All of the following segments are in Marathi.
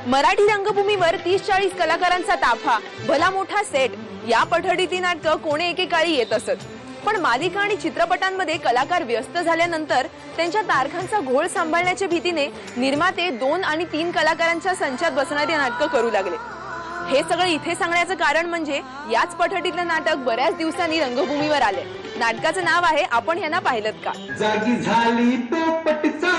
मराठी रंगभूमीवर 30-40 कलाकारांचा ताफा, भला मोठा सेट, या पठडीतील नाटकं कोणे एकेकाळी येत असत. पण मालिका आणि चित्रपटांमध्ये कलाकार व्यस्त झाल्यानंतर त्यांच्या तारखांचा घोळ सांभाळण्याच्या भीतीने निर्माते 2 आणि 3 कलाकारांच्या संचात बसणारी नाटकं करू लागले. हे सगळं इथे सांगण्याचं कारण म्हणजे याच पठडीतलं नाटक बऱ्याच दिवसांनी रंगभूमीवर आले. नाटकाचं नाव आहे आपण ह्यांना पाहिलत का. जागी झाली पोपटचा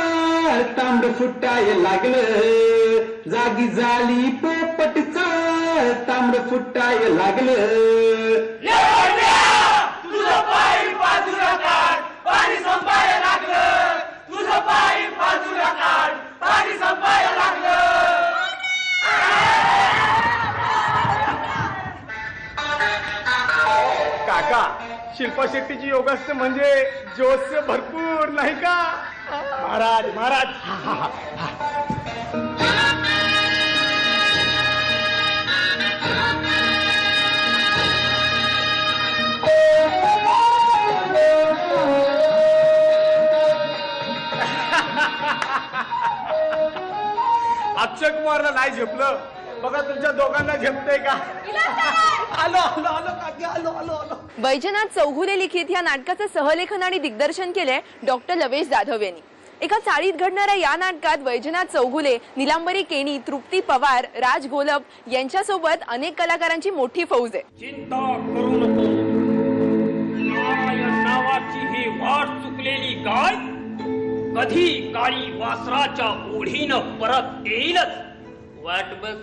तांबड फुटाय लागलं, जागी झाली पोपटचा तांबड फुटाय लागलं. तुझं पाय बाजूला काढ, पाणी संपायला लागलं. तुझं पाय बाजूला काढ, पाणी संपायला लागलं. काका, शिल्पा शेट्टीची योगासन म्हणजे जोश भरपूर नाही का महाराज. महाराज अक्षय कुमारला नाही झेपलं बघा, तुमच्या दोघांना झेपतंय का. आलो आलो आलो काकी, आलो आलो आलो. वैजनाथ चौघुले लिखित या नाटकाचं सहलेखन आणि दिग्दर्शन केलंय डॉक्टर लवेश जाधव यांनी. एका चाळीत घडणाऱ्या या नाटकात वैजनाथ चौघुले, नीलांबरी केणी, तृप्ती पवार, राज घोलप यांच्यासोबत अनेक कलाकारांची मोठी फौज आहे. चिंता करू नको, नावाची ही वाट चुकलेली गाय कधी काळी वासराच्या ओढीनं परत येईलच. वाट बघ.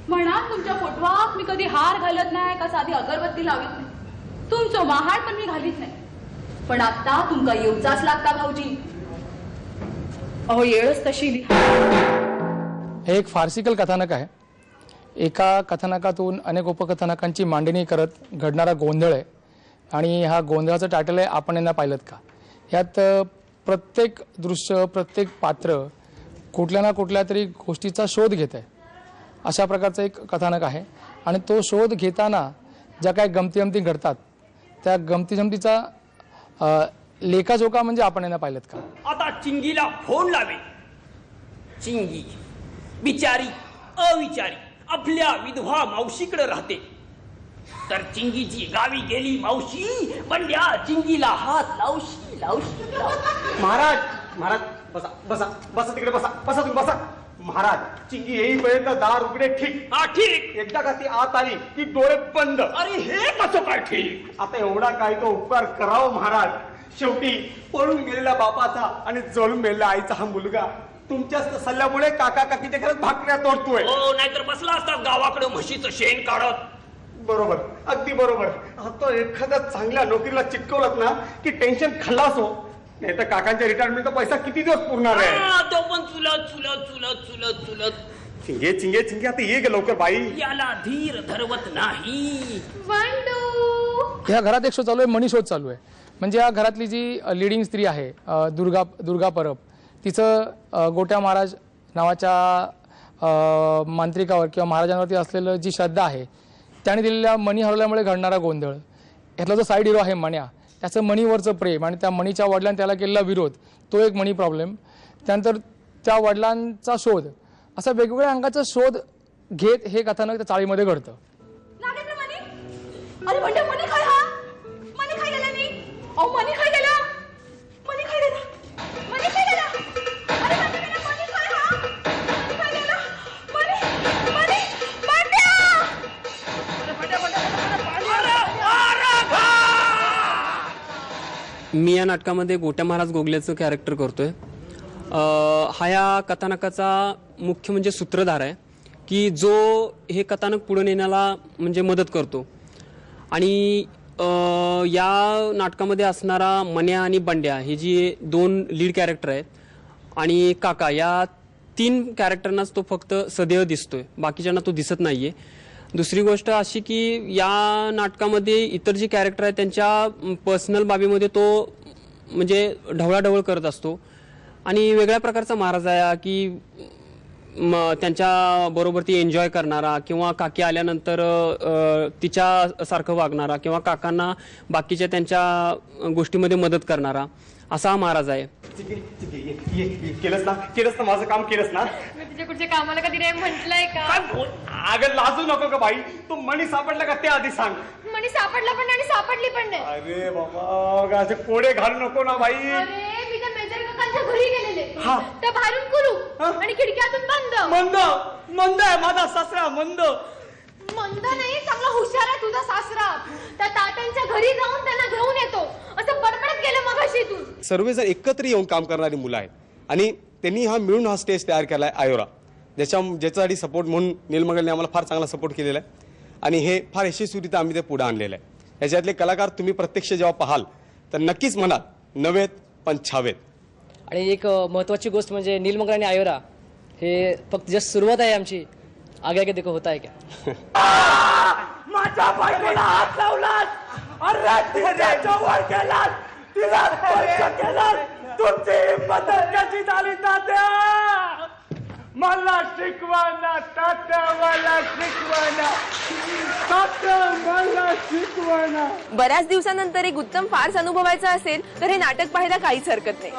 म्हणा तुमच्या फोटोत मी कधी हार घालत नाही का साधी अगरबत्ती लावत नाही. तुमचं महाड पण मी घालीत नाही. पण आता तुमका येऊचाच लागता भाऊजी. अहो येळच तशी. हे एक फारसिकल कथानक आहे. एका कथानकातून अनेक उपकथानकांची मांडणी करत घडणारा गोंधळ आहे. आणि हा गोंधळाचं टायटल आहे आपण यांना पाहिलत का. यात प्रत्येक दृश्य, प्रत्येक पात्र कुठल्या ना कुठल्या तरी गोष्टीचा शोध घेत आहे. अशा प्रकारचं एक कथानक आहे. आणि तो शोध घेताना ज्या काही गमती घडतात त्या गमतीजमतीचा लेखाजोखा म्हणजे आपण यांना पाहिलत का. आता चिंगीला फोन लावे. चिंगी बिचारी अविचारी आपल्या विधवा मावशीकडे राहते. तर चिंगीची गावी गेली मावशी, बंड्या चिंगीला हात लावशी लावशी. महाराज महाराज बसा बसा बसा, तिकडे बसा बसा, तुम्ही बसा. महाराज, चिंगी येईपर्यंत दार उघडे ठीक. हा ठीक. एकदा का ती आत आली की डोळे बंद. अरे हे कसं काय ठीक. आता एवढा काय तो उपकार करावा महाराज. शेवटी पळून गेलेल्या बापाचा आणि जळून मेलेल्या आईचा हा मुलगा तुमच्याच सल्ल्यामुळे काका काकीच्या घरात भाकऱ्या तोडतोय. हो, नाहीतर बसला असता गावाकडे म्हशीचं शेण काढत. बरोबर, अगदी बरोबर. आता एखाद्या चांगल्या नोकरीला चिटकवलं ना की टेन्शन खल्लास हो. नाही तर काकांच्या रिटायरमेंटचा पैसा किती दिवस पुरणार आहे. तो पण चुलत चुलत चुलत चुलत चुलत. चिंगे चिंगे चिंगे, आता ये गे लवकर बाई. याला धीर धरवत नाही. ह्या घरात एक शो चालू आहे, मनी शोध चालू आहे. म्हणजे या घरातली जी लिडिंग स्त्री आहे दुर्गा परब, तिचं गोट्या महाराज नावाच्या मांत्रिकावर किंवा महाराजांवरती असलेलं जी श्रद्धा आहे त्याने दिलेल्या मणी हरवल्यामुळे घडणारा गोंधळ. यातला जो साईड हिरो आहे मण्या, त्याचं मणीवरचं प्रेम आणि त्या मणीच्या वडिलांनी त्याला केलेला विरोध, तो एक मणी प्रॉब्लेम. त्यानंतर त्या वडिलांचा शोध, असा वेगवेगळ्या अंगाचा शोध घेत हे कथानक त्या चाळीमध्ये घडतं. अरे बंड्या, मनी काय हा? मनी काय गेला मी? अहो मनी काय गेला? मनी काय गेला? मनी काय गेला? अरे बंड्या, मनी काय हा? मनी काय गेला? मनी मनी बंड्या! मी या नाटकामध्ये गोट्या महाराज गोगल्याचं कॅरेक्टर करतोय. हा या कथानकाचा मुख्य म्हणजे सूत्रधार आहे की जो हे कथानक पुढे नेण्याला म्हणजे मदत करतो. आणि या नाटकामध्ये असणारा मन्या आणि बंड्या हे जी 2 लीड कॅरेक्टर आहेत आणि काका, या 3 कॅरेक्टरनाच तो फक्त सदैव दिसतोय, बाकीच्यांना तो दिसत नाहीये. दुसरी गोष्ट अशी की या नाटकामध्ये इतर जे कॅरेक्टर आहेत त्यांच्या पर्सनल बाबीमध्ये तो म्हणजे ढवळाढवळ करत असतो. आणि वेगळ्या प्रकारचा महाराज आहे की त्यांच्या बरोबर ती एन्जॉय करणारा किंवा काकी आल्यानंतर तिच्या सारखं वागणारा किंवा काकांना बाकीच्या त्यांच्या गोष्टीमध्ये मदत करणारा असा हा महाराज आहे. केलंस ना माझं काम केलंस ना. मी तुझ्या कुठच्या कामाला कधी नाही म्हटलंय का? अगं लाजू नको का बाई. तू मणी सापडला का ते आधी सांग. मनी सापडला पण नाही आणि सापडली पण नाही. अरे बाबा असे कोडे घालू नको ना बाई. अरे मी त्या मेजर काकांच्या घरी गेलेले. हा. त्या बाहेरून कुलूप आणि खिडक्यातून बंद. मंद आहे माझा सासरा. मंद नाही, चांगला हुशार आहे तुझा सासरा. त्या तात्यांच्या घरी जाऊन त्यांना घेऊन येतो असं बडबडत गेलं मगाशी तू. सर्वजण एकत्र येऊन काम करणारी मुलं आहेत आणि त्यांनी मिळून हा स्टेज तयार केलाय आयोरा, ज्याच्यासाठी सपोर्ट म्हणून नीलमंगलने आम्हाला फार चांगला सपोर्ट केलेला आहे आणि हे फार यशस्वीरित्या आम्ही ते पुढे आणलेलं आहे. याच्यातले कलाकार तुम्ही प्रत्यक्ष जेव्हा पाहाल तर नक्कीच म्हणाल नवेत पण छावेत. आणि एक महत्त्वाची गोष्ट म्हणजे नीलमंगल आणि आयोरा हे फक्त जस्ट सुरुवात आहे आमची. आगे आगे देखो होता है क्या. माझ्या बायकोला हात लावलास. अरे तिच्या वर केलास. तिला स्पर्श केलास. तुमची मदत कशी झाली तात्या. मला शिकवाना तात्या. मला शिकवाना तात्या. मला शिकवाना. बऱ्याच दिवसानंतर एक उत्तम फार्स अनुभवायचा असेल तर हे नाटक पाहायला काहीच हरकत नाही.